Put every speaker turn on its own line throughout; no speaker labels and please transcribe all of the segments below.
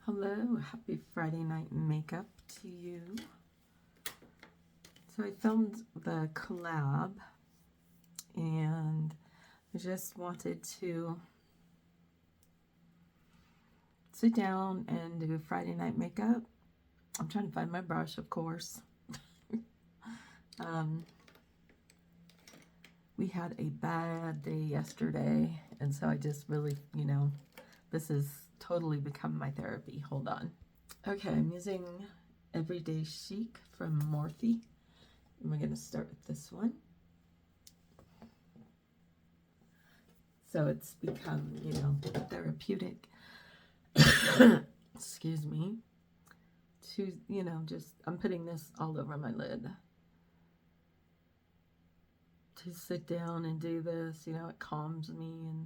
Hello, happy Friday night makeup to you. So I filmed the collab and I just wanted to sit down and do Friday night makeup. I'm trying to find my brush, of course. We had a bad day yesterday, and so I just really, this has totally become my therapy. Hold on. Okay, I'm using Everyday Chic from Morphe. And we're going to start with this one. So it's become, therapeutic. Excuse me. To, I'm putting this all over my lid. To sit down and do this, it calms me and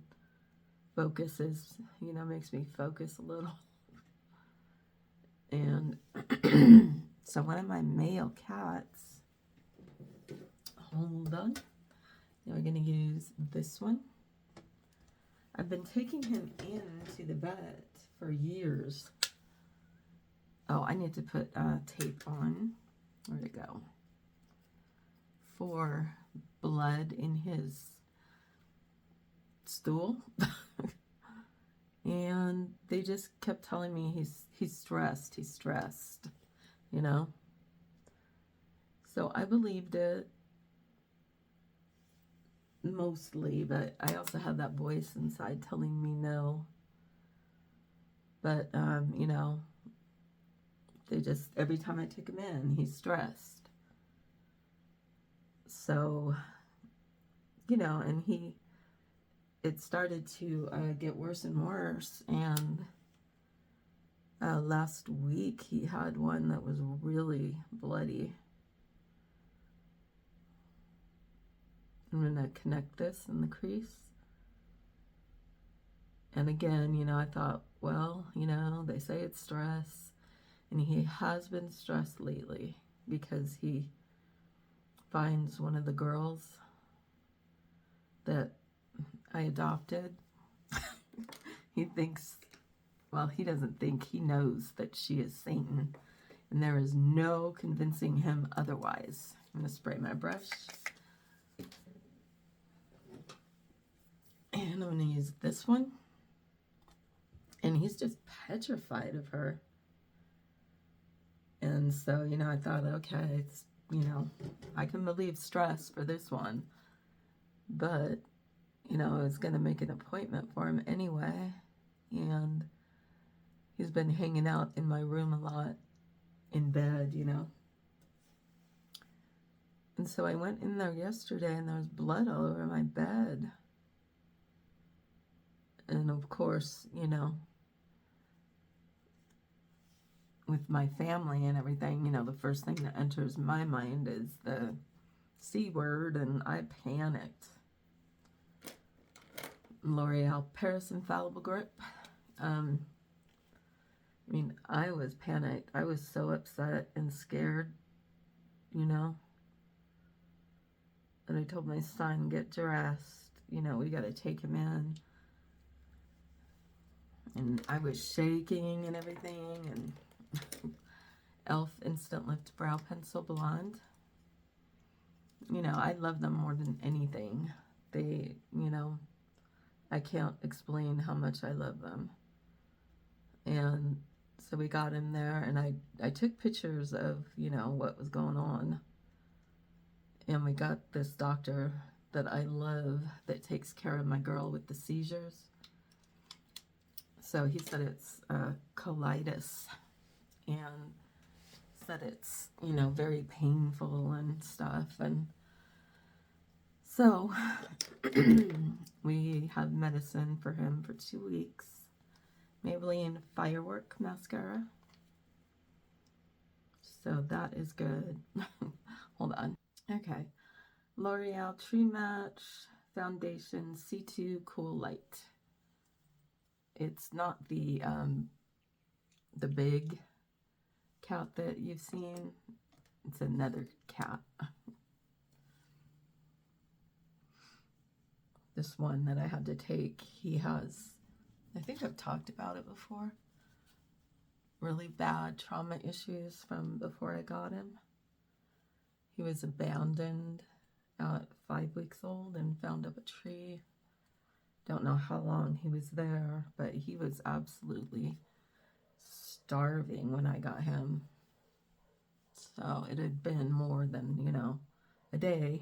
focuses, makes me focus a little. And so one of my male cats, hold on, now we're going to use this one. I've been taking him into the vet for years. Oh, I need to put tape on. Where'd it go? For blood in his stool. And they just kept telling me he's stressed, So I believed it mostly, but I also had that voice inside telling me no. But, they just, every time I took him in, he's stressed. So, and it started to get worse and worse. And last week he had one that was really bloody. I'm going to connect this in the crease. And again, I thought, well, they say it's stress. And he has been stressed lately because he finds one of the girls that I adopted. He thinks, well, he doesn't think, he knows that she is Satan. And there is no convincing him otherwise. I'm going to spray my brush. And I'm going to use this one. And he's just petrified of her. And so, I thought, okay, it's, I can relieve stress for this one. But, I was going to make an appointment for him anyway. And he's been hanging out in my room a lot, in bed, And so I went in there yesterday and there was blood all over my bed. And of course, with my family and everything, the first thing that enters my mind is the C word, and I panicked. L'Oreal Paris Infallible Grip. I was panicked. I was so upset and scared, And I told my son, get dressed. We got to take him in. And I was shaking and everything. And e.l.f. Instant Lift Brow Pencil Blonde. I love them more than anything. They, I can't explain how much I love them. And so we got in there, and I took pictures of, what was going on. And we got this doctor that I love that takes care of my girl with the seizures. So he said it's colitis, and said it's, very painful and stuff. And so we have medicine for him for 2 weeks. Maybelline Firework Mascara. So that is good. Hold on. Okay. L'Oreal True Match Foundation C2 Cool Light. It's not the big cat that you've seen. It's another cat. This one that I had to take, he has, I think I've talked about it before. really bad trauma issues from before I got him. He was abandoned at 5 weeks old and found up a tree. Don't know how long he was there, but he was absolutely starving when I got him. So it had been more than, a day.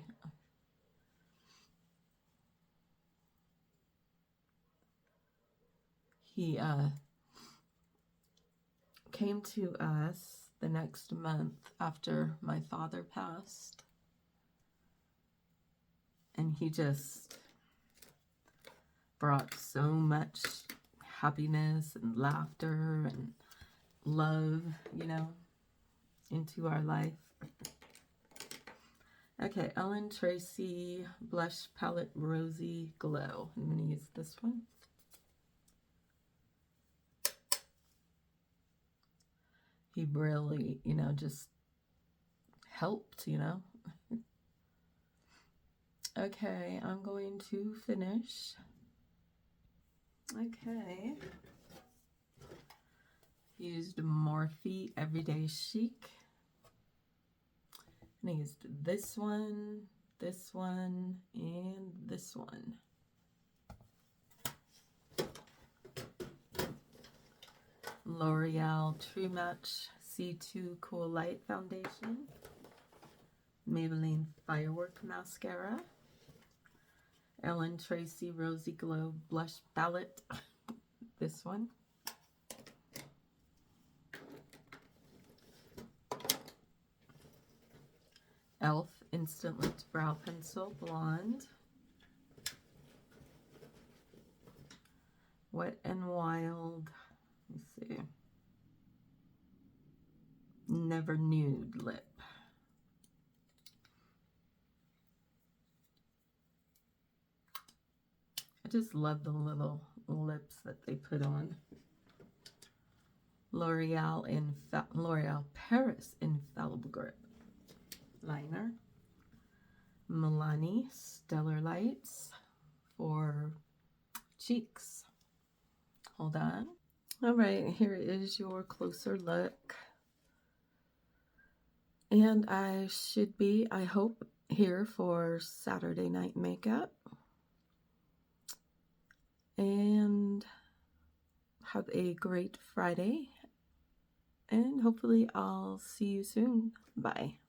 He came to us the next month after my father passed. And he just brought so much happiness and laughter and love, into our life. Okay, Ellen Tracy Blush Palette Rosy Glow. I'm going to use this one. He really, just helped, Okay, I'm going to finish. Okay. Used Morphe Everyday Chic. And I used this one, and this one. L'Oreal True Match C2 Cool Light Foundation. Maybelline Firework Mascara. Ellen Tracy Rosy Glow Blush Palette. This one. e.l.f. Instant Lift Brow Pencil Blonde. Wet n Wild. Let's see. Never Nude Lip. I just love the little lips that they put on. L'Oreal Paris Infallible Grip Liner. Milani Stellar Lights for cheeks. Hold on. All right, here is your closer look. And I should be, I hope, here for Saturday night makeup. And have a great Friday. And hopefully I'll see you soon. Bye.